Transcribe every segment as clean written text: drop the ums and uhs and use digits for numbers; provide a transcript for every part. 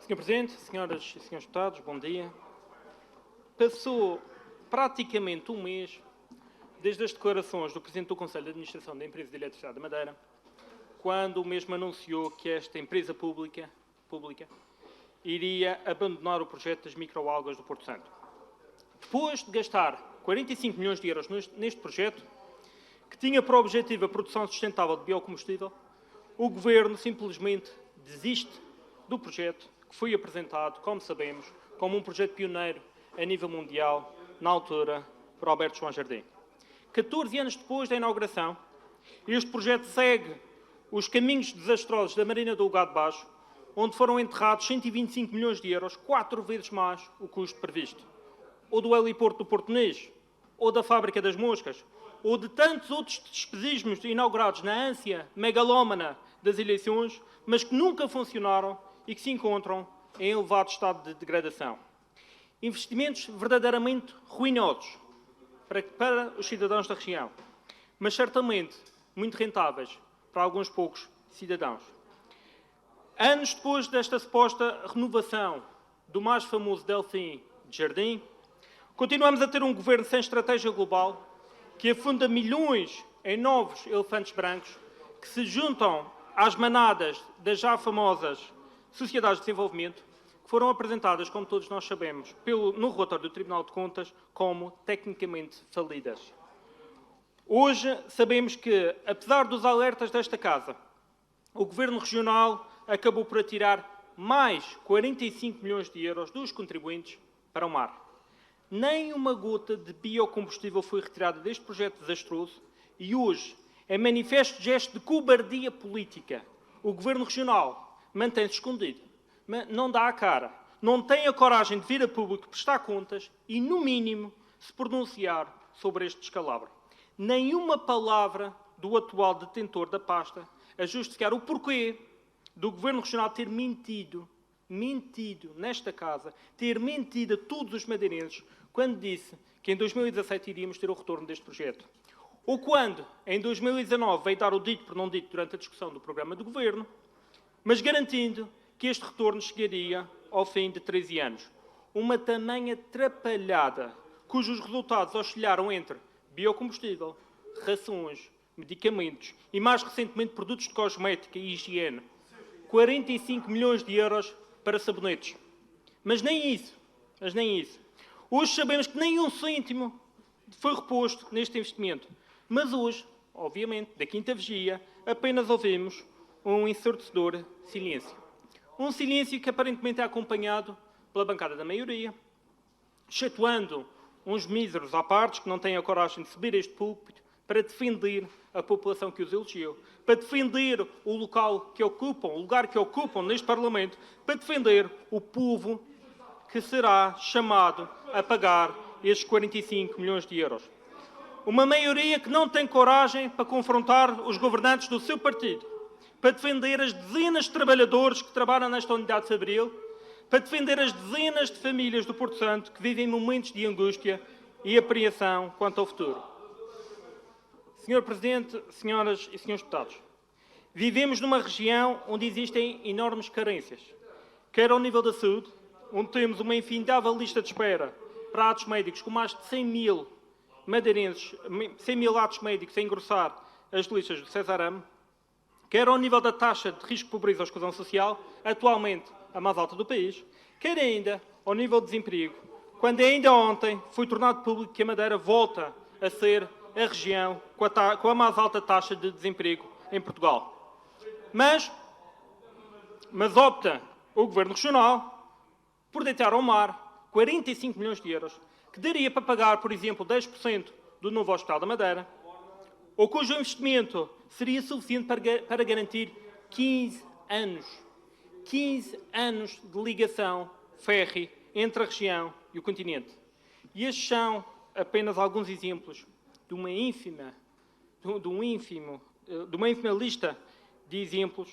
Sr. Presidente, senhoras e senhores deputados, bom dia. Passou praticamente um mês desde as declarações do Presidente do Conselho de Administração da Empresa de Eletricidade da Madeira, quando o mesmo anunciou que esta empresa pública iria abandonar o projeto das microalgas do Porto Santo. Depois de gastar 45 milhões de euros neste projeto, que tinha por objetivo a produção sustentável de biocombustível, o Governo simplesmente desiste do projeto que foi apresentado, como sabemos, como um projeto pioneiro a nível mundial, na altura, por Alberto João Jardim. 14 anos depois da inauguração, este projeto segue os caminhos desastrosos da Marina do Algado Baixo, onde foram enterrados 125 milhões de euros, 4 vezes mais o custo previsto. Ou do heliporto do Portonês, ou da Fábrica das Moscas, ou de tantos outros despesismos inaugurados na ânsia megalómana das eleições, mas que nunca funcionaram e que se encontram em elevado estado de degradação. Investimentos verdadeiramente ruinosos para os cidadãos da região, mas certamente muito rentáveis para alguns poucos cidadãos. Anos depois desta suposta renovação do mais famoso Delfim de Jardim, continuamos a ter um governo sem estratégia global que afunda milhões em novos elefantes brancos que se juntam às manadas das já famosas sociedades de desenvolvimento, que foram apresentadas, como todos nós sabemos, no relatório do Tribunal de Contas, como tecnicamente falidas. Hoje sabemos que, apesar dos alertas desta Casa, o Governo Regional acabou por atirar mais 45 milhões de euros dos contribuintes para o mar. Nem uma gota de biocombustível foi retirada deste projeto desastroso e hoje, em manifesto gesto de cobardia política, o Governo Regional mantém-se escondido, não dá a cara, não tem a coragem de vir a público prestar contas e, no mínimo, se pronunciar sobre este descalabro. Nenhuma palavra do atual detentor da pasta a justificar o porquê do Governo Regional ter mentido nesta Casa, ter mentido a todos os madeirenses quando disse que em 2017 iríamos ter o retorno deste projeto. Ou quando, em 2019, veio dar o dito por não dito durante a discussão do programa do Governo, mas garantindo que este retorno chegaria ao fim de 13 anos. Uma tamanha atrapalhada, cujos resultados oscilaram entre biocombustível, rações, medicamentos e, mais recentemente, produtos de cosmética e higiene. 45 milhões de euros para sabonetes. Mas nem isso. Hoje sabemos que nem um cêntimo foi reposto neste investimento. Mas hoje, obviamente, da quinta vigia, apenas ouvimos um ensurdecedor silêncio. Um silêncio que aparentemente é acompanhado pela bancada da maioria, excetuando uns míseros à parte que não têm a coragem de subir a este púlpito para defender a população que os elegeu, para defender o lugar que ocupam neste Parlamento, para defender o povo que será chamado a pagar estes 45 milhões de euros. Uma maioria que não tem coragem para confrontar os governantes do seu partido, para defender as dezenas de trabalhadores que trabalham nesta unidade de Fabril, para defender as dezenas de famílias do Porto Santo que vivem momentos de angústia e apreensão quanto ao futuro. Sr. Presidente, senhoras e senhores deputados, vivemos numa região onde existem enormes carências, quer ao nível da saúde, onde temos uma infindável lista de espera para atos médicos com mais de 100 mil madeirenses, 100 mil atos médicos a engrossar as listas do Cesarame, quer ao nível da taxa de risco de pobreza ou exclusão social, atualmente a mais alta do país, quer ainda ao nível de desemprego, quando ainda ontem foi tornado público que a Madeira volta a ser a região com a mais alta taxa de desemprego em Portugal. Mas opta o Governo Regional por deitar ao mar 45 milhões de euros, que daria para pagar, por exemplo, 10% do novo Hospital da Madeira, ou cujo investimento seria suficiente para garantir 15 anos de ligação férrea entre a região e o continente. E estes são apenas alguns exemplos de uma ínfima lista de exemplos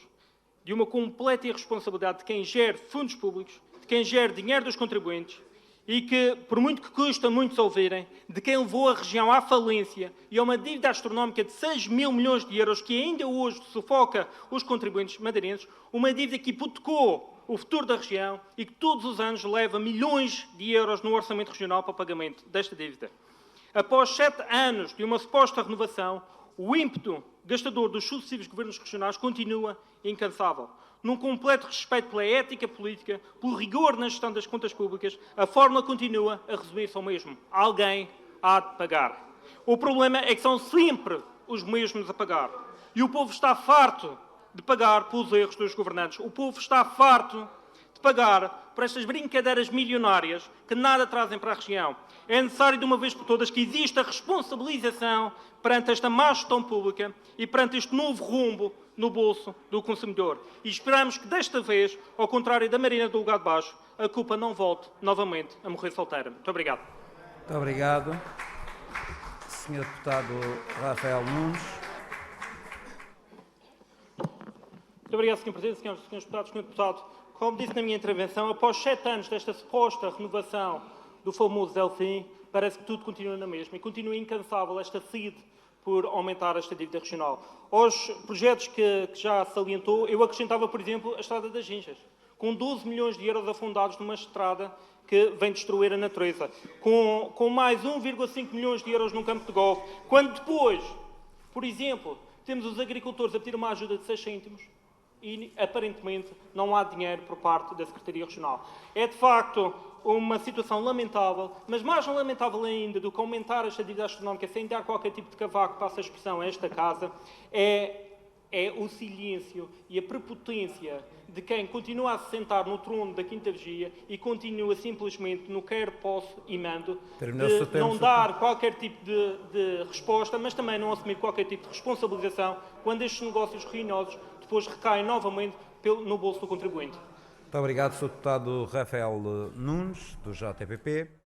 de uma completa irresponsabilidade de quem gera fundos públicos, de quem gera dinheiro dos contribuintes e que, por muito que custa muitos ouvirem, de quem levou a região à falência e a uma dívida astronómica de 6 mil milhões de euros que ainda hoje sufoca os contribuintes madeirenses, uma dívida que hipotecou o futuro da região e que todos os anos leva milhões de euros no orçamento regional para o pagamento desta dívida. Após 7 anos de uma suposta renovação, o ímpeto gastador dos sucessivos governos regionais continua incansável. Num completo respeito pela ética política, pelo rigor na gestão das contas públicas, a fórmula continua a resumir-se ao mesmo. Alguém há de pagar. O problema é que são sempre os mesmos a pagar. E o povo está farto de pagar pelos erros dos governantes. O povo está farto de pagar por estas brincadeiras milionárias que nada trazem para a região. É necessário, de uma vez por todas, que exista responsabilização perante esta má gestão pública e perante este novo rumbo no bolso do consumidor. E esperamos que, desta vez, ao contrário da Marina do Lugar de Baixo, a culpa não volte novamente a morrer solteira. Muito obrigado. Muito obrigado. Sr. Deputado Rafael Nunes. Muito obrigado, Sr. Presidente, Srs. Deputados. Sr. Deputado, como disse na minha intervenção, após 7 anos desta suposta renovação do famoso Delfim, parece que tudo continua na mesma e continua incansável esta sede por aumentar esta dívida regional. Aos projetos que já salientou, eu acrescentava, por exemplo, a Estrada das Ginjas, com 12 milhões de euros afundados numa estrada que vem destruir a natureza, com mais 1,5 milhões de euros num campo de golfe, quando depois, por exemplo, temos os agricultores a pedir uma ajuda de 6 cêntimos e, aparentemente, não há dinheiro por parte da Secretaria Regional. É, de facto, uma situação lamentável, mas mais lamentável ainda do que aumentar esta dívida astronómica sem dar qualquer tipo de cavaco, passa a expressão, a esta casa, é o silêncio e a prepotência de quem continua a se sentar no trono da Quinta Vigia e continua simplesmente no quero, posso e mando, de não dar qualquer tipo de resposta, mas também não assumir qualquer tipo de responsabilização quando estes negócios ruinosos depois recaem novamente no bolso do contribuinte. Muito obrigado, Sr. Deputado Rafael Nunes, do JPP.